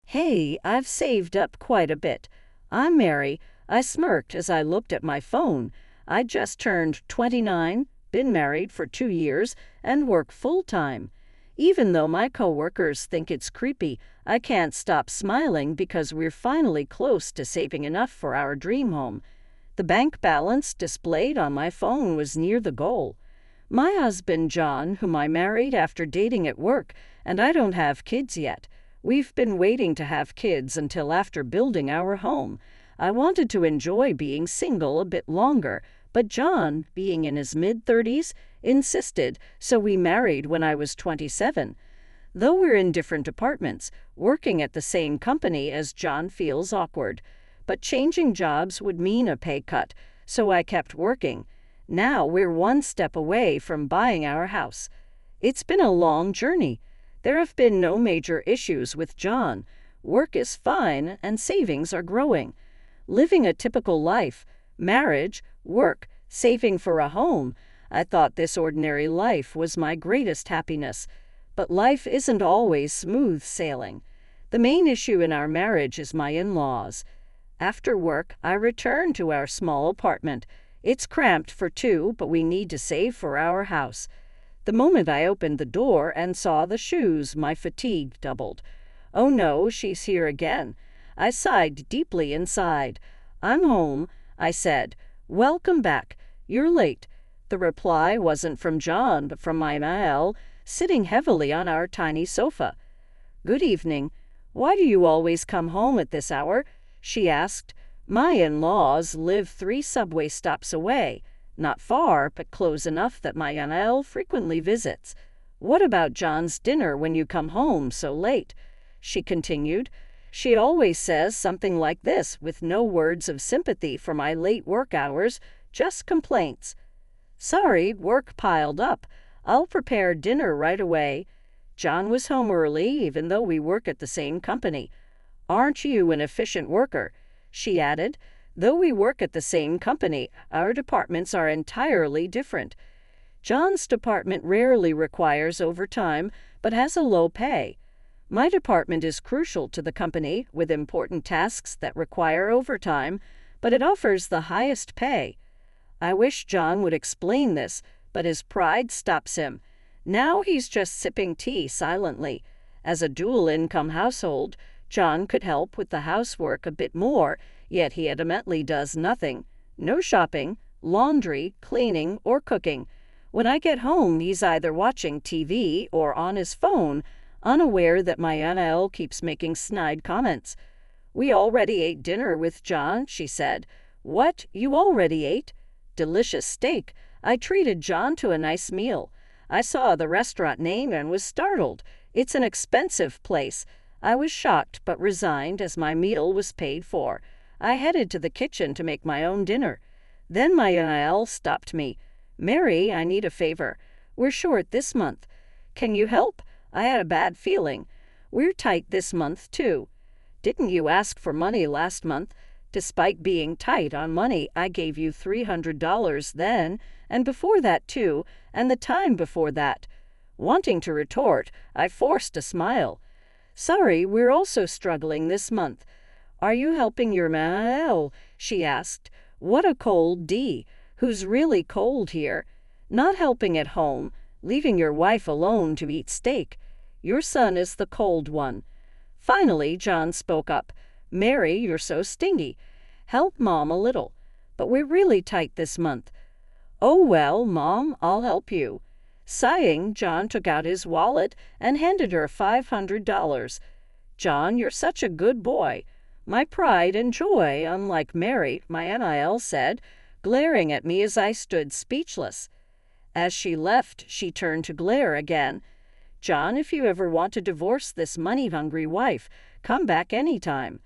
Hey, I've saved up quite a bit. I'm Mary. I smirked as I looked at my phone. I just turned 29, been married for 2 years, and work full-time. Even though my coworkers think it's creepy, I can't stop smiling because we're finally close to saving enough for our dream home. The bank balance displayed on my phone was near the goal. My husband, John, whom I married after dating at work, and I don't have kids yet. We've been waiting to have kids until after building our home. I wanted to enjoy being single a bit longer, but John, being in his mid-30s, insisted, so we married when I was 27. Though we're in different apartments, working at the same company as John feels awkward. But changing jobs would mean a pay cut, so I kept working. Now we're one step away from buying our house. It's been a long journey. There have been no major issues with John. Work is fine and savings are growing. Living a typical life, marriage, work, saving for a home. I thought this ordinary life was my greatest happiness. But life isn't always smooth sailing. The main issue in our marriage is my in-laws. After work, I return to our small apartment. It's cramped for two, but we need to save for our house. The moment I opened the door and saw the shoes, my fatigue doubled. Oh no, she's here again. I sighed deeply inside. I'm home, I said. Welcome back. You're late. The reply wasn't from John, but from my Unveil, sitting heavily on our tiny sofa. Good evening. Why do you always come home at this hour? She asked. My in-laws live 3 subway stops away. Not far, but close enough that my Unveil frequently visits. What about John's dinner when you come home so late? She continued. She always says something like this, with no words of sympathy for my late work hours, just complaints. Sorry, work piled up. I'll prepare dinner right away. John was home early, even though we work at the same company. Aren't you an efficient worker? She added. Though we work at the same company, our departments are entirely different. John's department rarely requires overtime, but has a low pay. My department is crucial to the company, with important tasks that require overtime, but it offers the highest pay. I wish John would explain this, but his pride stops him. Now he's just sipping tea silently. As a dual-income household, John could help with the housework a bit more, yet he adamantly does nothing. No shopping, laundry, cleaning, or cooking. When I get home, he's either watching TV or on his phone, unaware that my Unveil keeps making snide comments. We already ate dinner with John, she said. What? You already ate? Delicious steak. I treated John to a nice meal. I saw the restaurant name and was startled. It's an expensive place. I was shocked but resigned as my meal was paid for. I headed to the kitchen to make my own dinner. Then my Unveil stopped me. Mary, I need a favor. We're short this month. Can you help? I had a bad feeling. We're tight this month, too. Didn't you ask for money last month? Despite being tight on money, I gave you $300 then, and before that, too, and the time before that. Wanting to retort, I forced a smile. Sorry, we're also struggling this month. Are you helping your man? She asked. What a cold D. Who's really cold here? Not helping at home, leaving your wife alone to eat steak. Your son is the cold one. Finally, John spoke up. Mary, you're so stingy. Help Mom a little. But we're really tight this month. Oh, well, Mom, I'll help you. Sighing, John took out his wallet and handed her $500. John, you're such a good boy. My pride and joy, unlike Mary, my Unveil said, glaring at me as I stood speechless. As she left, she turned to glare again. John, if you ever want to divorce this money-hungry wife, come back anytime.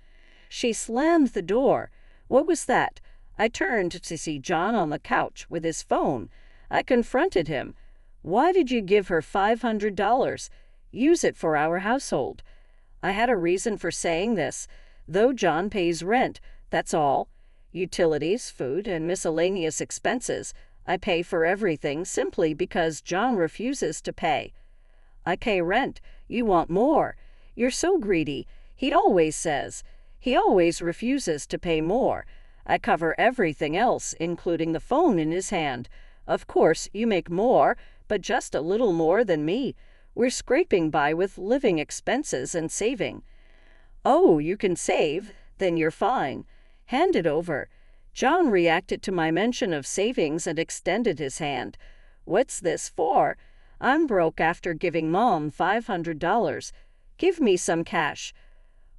She slammed the door. What was that? I turned to see John on the couch with his phone. I confronted him. Why did you give her $500? Use it for our household. I had a reason for saying this. Though John pays rent, that's all. Utilities, food, and miscellaneous expenses. I pay for everything simply because John refuses to pay. I pay rent. You want more. You're so greedy. He always says. He always refuses to pay more. I cover everything else, including the phone in his hand. Of course, you make more, but just a little more than me. We're scraping by with living expenses and saving." "Oh, you can save? Then you're fine. Hand it over." John reacted to my mention of savings and extended his hand. "What's this for? I'm broke after giving Mom $500. Give me some cash."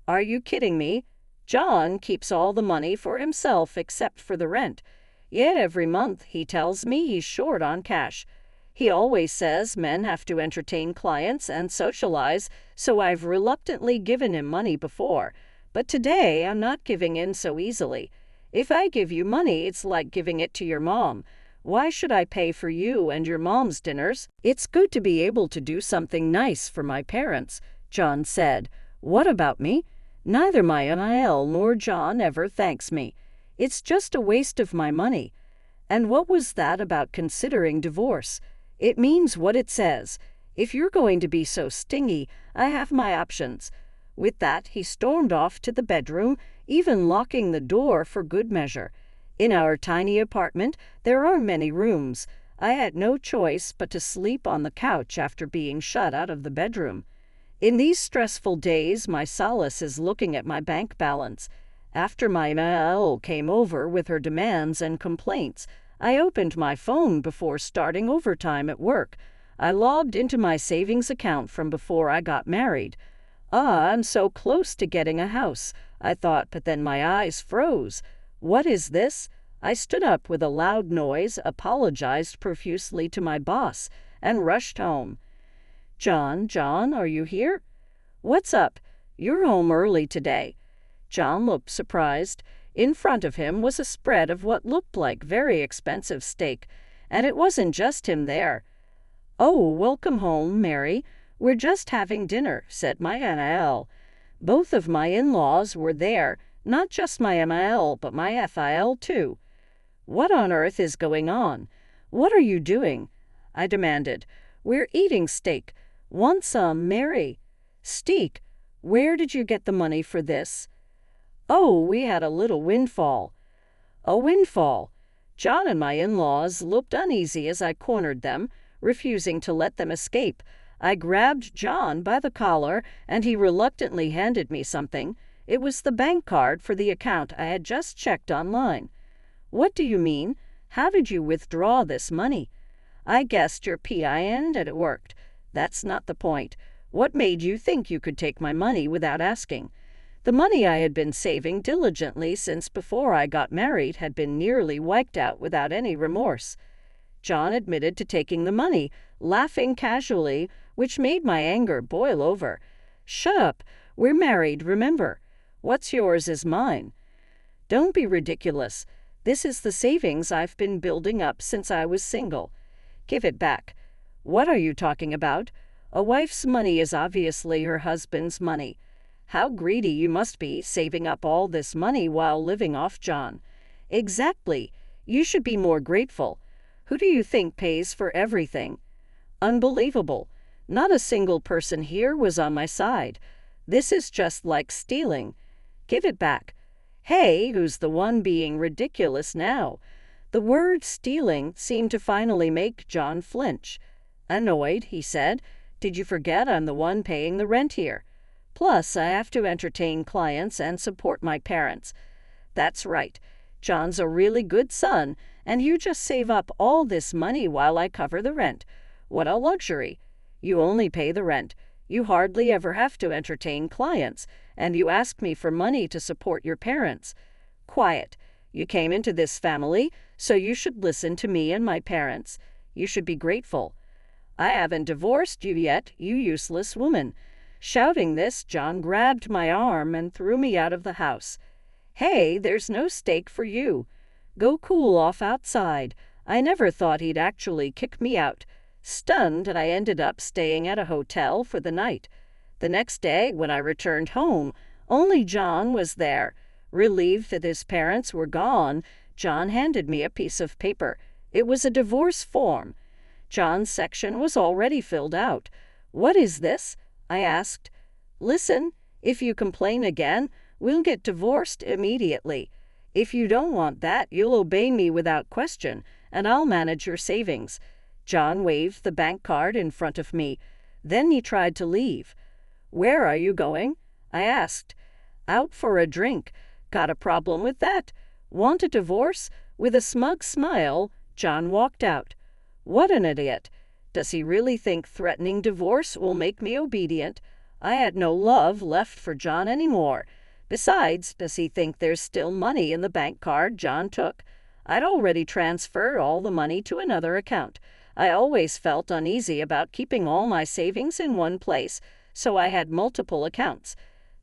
"Are you kidding me? John keeps all the money for himself except for the rent. Yet every month he tells me he's short on cash. He always says men have to entertain clients and socialize, so I've reluctantly given him money before. But today I'm not giving in so easily. If I give you money, it's like giving it to your mom. Why should I pay for you and your mom's dinners? It's good to be able to do something nice for my parents," John said. "What about me? Neither my unveil nor John ever thanks me. It's just a waste of my money." And what was that about considering divorce? It means what it says. If you're going to be so stingy, I have my options. With that, he stormed off to the bedroom, even locking the door for good measure. In our tiny apartment, there are many rooms. I had no choice but to sleep on the couch after being shut out of the bedroom. In these stressful days, my solace is looking at my bank balance. After my unveil came over with her demands and complaints, I opened my phone before starting overtime at work. I logged into my savings account from before I got married. I'm so close to getting a house, I thought, but then my eyes froze. What is this? I stood up with a loud noise, apologized profusely to my boss, and rushed home. John, are you here?" "What's up? You're home early today." John looked surprised. In front of him was a spread of what looked like very expensive steak, and it wasn't just him there. "Oh, welcome home, Mary. We're just having dinner," said my unveil. Both of my in-laws were there, not just my unveil, but my FIL too. "What on earth is going on? What are you doing?" I demanded. "We're eating steak. Want some, Mary?" "Steak? Where did you get the money for this?" "Oh, we had a little windfall." "A windfall?" John and my in-laws looked uneasy as I cornered them, refusing to let them escape. I grabbed John by the collar, and he reluctantly handed me something. It was the bank card for the account I had just checked online. "What do you mean? How did you withdraw this money?" "I guessed your PIN and it worked. That's not the point. What made you think you could take my money without asking?" The money I had been saving diligently since before I got married had been nearly wiped out without any remorse. John admitted to taking the money, laughing casually, which made my anger boil over. "Shut up. We're married, remember. What's yours is mine." "Don't be ridiculous. This is the savings I've been building up since I was single." "Give it back." "What are you talking about? A wife's money is obviously her husband's money. How greedy you must be, saving up all this money while living off John." "Exactly. You should be more grateful. Who do you think pays for everything?" "Unbelievable. Not a single person here was on my side. This is just like stealing." "Give it back." "Hey, who's the one being ridiculous now?" The word stealing seemed to finally make John flinch. Annoyed, he said, "Did you forget I'm the one paying the rent here? Plus, I have to entertain clients and support my parents." "That's right. John's a really good son, and you just save up all this money while I cover the rent. What a luxury. You only pay the rent. You hardly ever have to entertain clients, and you ask me for money to support your parents. Quiet. You came into this family, so you should listen to me and my parents. You should be grateful." "I haven't divorced you yet, you useless woman." Shouting this, John grabbed my arm and threw me out of the house. "Hey, there's no steak for you. Go cool off outside." I never thought he'd actually kick me out. Stunned, I ended up staying at a hotel for the night. The next day, when I returned home, only John was there. Relieved that his parents were gone, John handed me a piece of paper. It was a divorce form. John's section was already filled out. "What is this?" I asked. "Listen, If you complain again, we'll get divorced immediately. If you don't want that, you'll obey me without question, and I'll manage your savings." John waved the bank card in front of me. Then he tried to leave. "Where are you going?" I asked. "Out for a drink. Got a problem with that? Want a divorce?" With a smug smile, John walked out. What an idiot! Does he really think threatening divorce will make me obedient? I had no love left for John anymore. Besides, does he think there's still money in the bank card John took? I'd already transferred all the money to another account. I always felt uneasy about keeping all my savings in one place, so I had multiple accounts.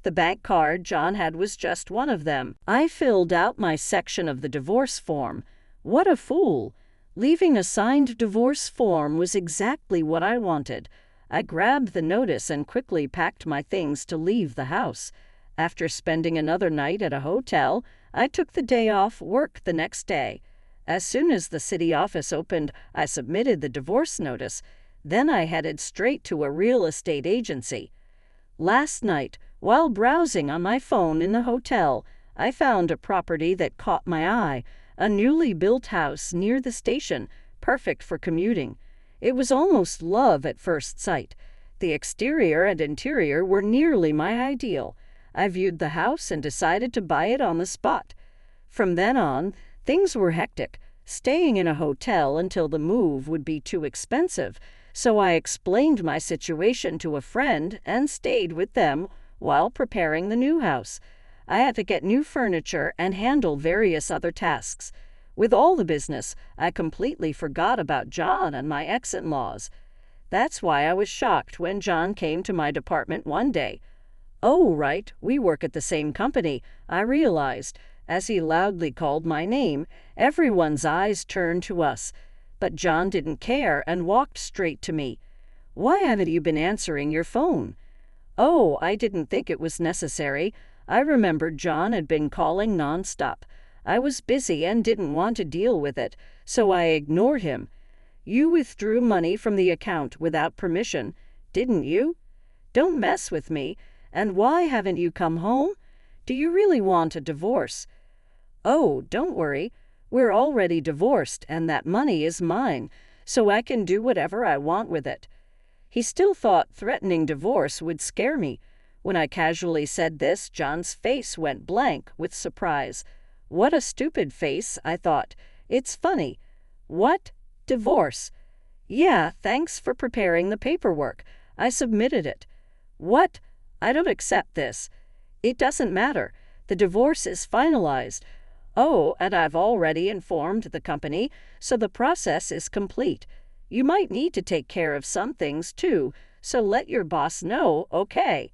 The bank card John had was just one of them. I filled out my section of the divorce form. What a fool! Leaving a signed divorce form was exactly what I wanted. I grabbed the notice and quickly packed my things to leave the house. After spending another night at a hotel, I took the day off work the next day. As soon as the city office opened, I submitted the divorce notice. Then I headed straight to a real estate agency. Last night, while browsing on my phone in the hotel, I found a property that caught my eye, a newly built house near the station, perfect for commuting. It was almost love at first sight. The exterior and interior were nearly my ideal. I viewed the house and decided to buy it on the spot. From then on, things were hectic, staying in a hotel until the move would be too expensive, so I explained my situation to a friend and stayed with them while preparing the new house. I had to get new furniture and handle various other tasks. With all the business, I completely forgot about John and my ex-in-laws. That's why I was shocked when John came to my department one day. "Oh, right, we work at the same company," I realized. As he loudly called my name, everyone's eyes turned to us. But John didn't care and walked straight to me. "Why haven't you been answering your phone?" "Oh, I didn't think it was necessary. I remembered John had been calling nonstop. I was busy and didn't want to deal with it, so I ignored him." "You withdrew money from the account without permission, didn't you? Don't mess with me. And why haven't you come home? Do you really want a divorce?" "Oh, don't worry. We're already divorced and that money is mine, so I can do whatever I want with it." He still thought threatening divorce would scare me. When I casually said this, John's face went blank with surprise. What a stupid face, I thought. It's funny. "What? Divorce?" "Yeah, thanks for preparing the paperwork. I submitted it." "What? I don't accept this." "It doesn't matter. The divorce is finalized." "Oh, and I've already informed the company, so the process is complete. You might need to take care of some things, too, so let your boss know, okay?"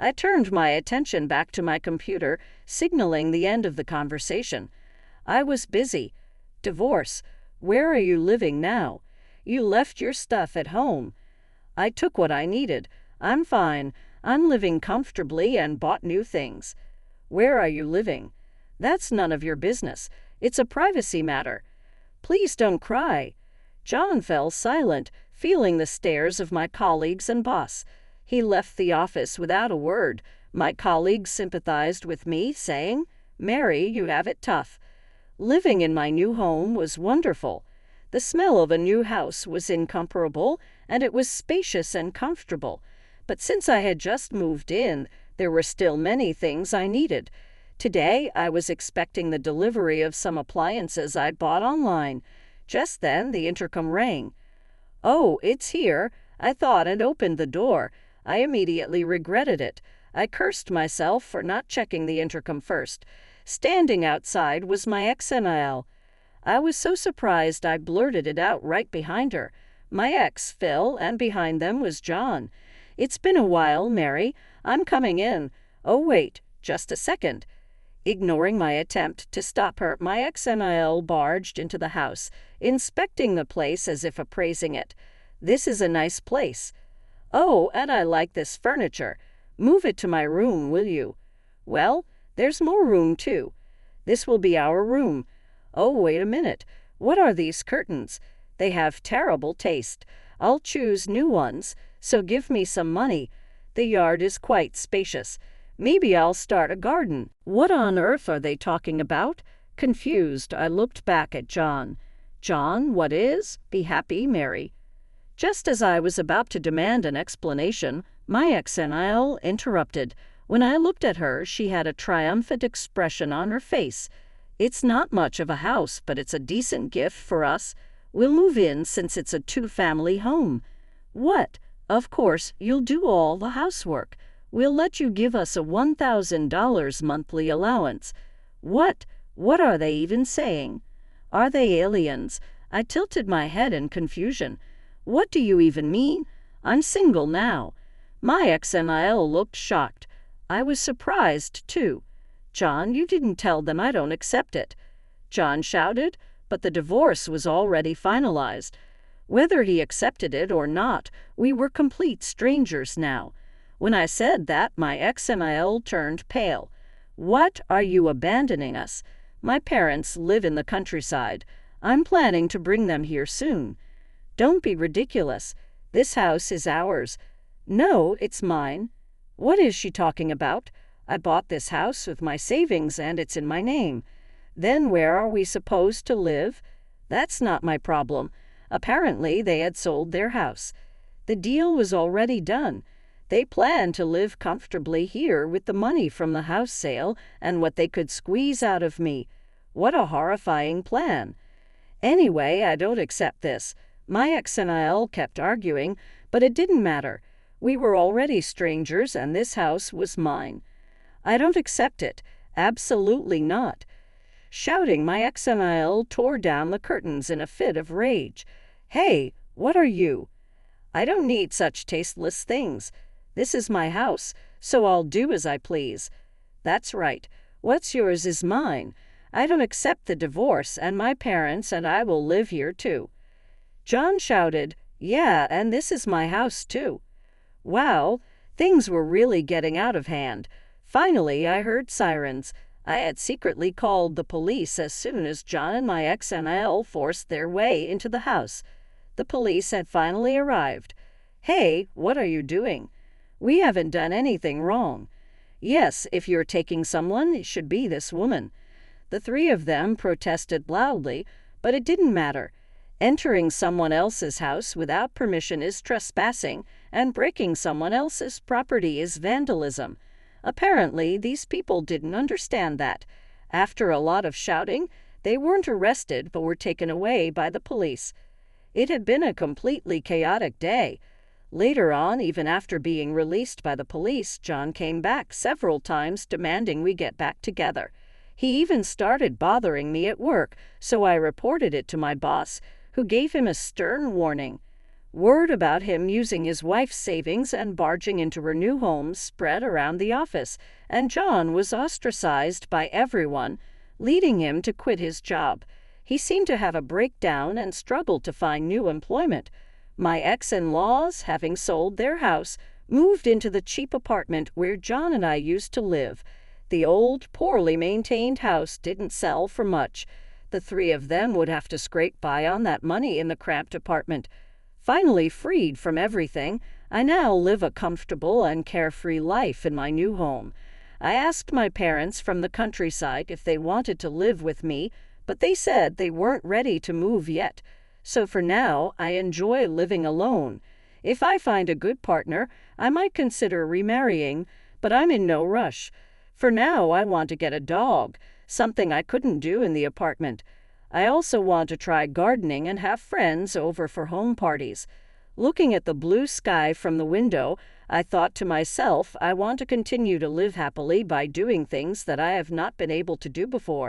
I turned my attention back to my computer, signaling the end of the conversation. I was busy. "Divorce? Where are you living now? You left your stuff at home." "I took what I needed. I'm fine. I'm living comfortably and bought new things." "Where are you living?" "That's none of your business. It's a privacy matter." "Please don't cry." John fell silent, feeling the stares of my colleagues and boss. He left the office without a word. My colleagues sympathized with me, saying, "Mary, you have it tough." Living in my new home was wonderful. The smell of a new house was incomparable, and it was spacious and comfortable. But since I had just moved in, there were still many things I needed. Today, I was expecting the delivery of some appliances I'd bought online. Just then, the intercom rang. "Oh, it's here," I thought, and opened the door. I immediately regretted it. I cursed myself for not checking the intercom first. Standing outside was my ex-NIL. I was so surprised I blurted it out right behind her. My ex, Phil, and behind them was John. "It's been a while, Mary. I'm coming in." "Oh, wait, just a second." Ignoring my attempt to stop her, my ex-NIL barged into the house, inspecting the place as if appraising it. "This is a nice place." "Oh, and I like this furniture. Move it to my room, will you?" "Well, there's more room, too." "This will be our room." "Oh, wait a minute. What are these curtains? They have terrible taste. I'll choose new ones, so give me some money." The yard is quite spacious. Maybe I'll start a garden." "What on earth are they talking about?" Confused, I looked back at John. "John, what is? Be happy, Mary." Just as I was about to demand an explanation, my ex-NIL interrupted. When I looked at her, she had a triumphant expression on her face. "It's not much of a house, but it's a decent gift for us. We'll move in since it's a two-family home." "What? Of course, you'll do all the housework. We'll let you give us a $1,000 monthly allowance." What? What are they even saying? Are they aliens? I tilted my head in confusion. What do you even mean? I'm single now. My ex-NIL looked shocked. I was surprised, too. "John, you didn't tell them I don't accept it." John shouted, but the divorce was already finalized. Whether he accepted it or not, we were complete strangers now. When I said that, my ex-NIL turned pale. "What? Are you abandoning us? My parents live in the countryside. I'm planning to bring them here soon." "Don't be ridiculous. This house is ours." "No, it's mine." "What is she talking about? I bought this house with my savings and it's in my name." "Then where are we supposed to live?" "That's not my problem." Apparently they had sold their house. The deal was already done. They planned to live comfortably here with the money from the house sale and what they could squeeze out of me. What a horrifying plan. Anyway, I don't accept this. My ex-NIL kept arguing, but it didn't matter. We were already strangers and this house was mine. "I don't accept it. Absolutely not." Shouting, my ex-NIL tore down the curtains in a fit of rage. "Hey, what are you?" "I don't need such tasteless things. This is my house, so I'll do as I please." "That's right. What's yours is mine. I don't accept the divorce, and my parents and I will live here too." John shouted, "Yeah, and this is my house too." Wow, things were really getting out of hand. Finally, I heard sirens. I had secretly called the police as soon as John and my ex-NIL forced their way into the house. The police had finally arrived. "Hey, what are you doing?" "We haven't done anything wrong." "Yes, if you're taking someone, it should be this woman." The three of them protested loudly, but it didn't matter. Entering someone else's house without permission is trespassing, and breaking someone else's property is vandalism. Apparently, these people didn't understand that. After a lot of shouting, they weren't arrested but were taken away by the police. It had been a completely chaotic day. Later on, even after being released by the police, John came back several times demanding we get back together. He even started bothering me at work, so I reported it to my boss, who gave him a stern warning. Word about him using his wife's savings and barging into her new home spread around the office, and John was ostracized by everyone, leading him to quit his job. He seemed to have a breakdown and struggled to find new employment. My ex-in-laws, having sold their house, moved into the cheap apartment where John and I used to live. The old, poorly maintained house didn't sell for much. The three of them would have to scrape by on that money in the cramped apartment. Finally freed from everything, I now live a comfortable and carefree life in my new home. I asked my parents from the countryside if they wanted to live with me, but they said they weren't ready to move yet. So for now, I enjoy living alone. If I find a good partner, I might consider remarrying, but I'm in no rush. For now, I want to get a dog, something I couldn't do in the apartment. I also want to try gardening and have friends over for home parties. Looking at the blue sky from the window, I thought to myself, I want to continue to live happily by doing things that I have not been able to do before.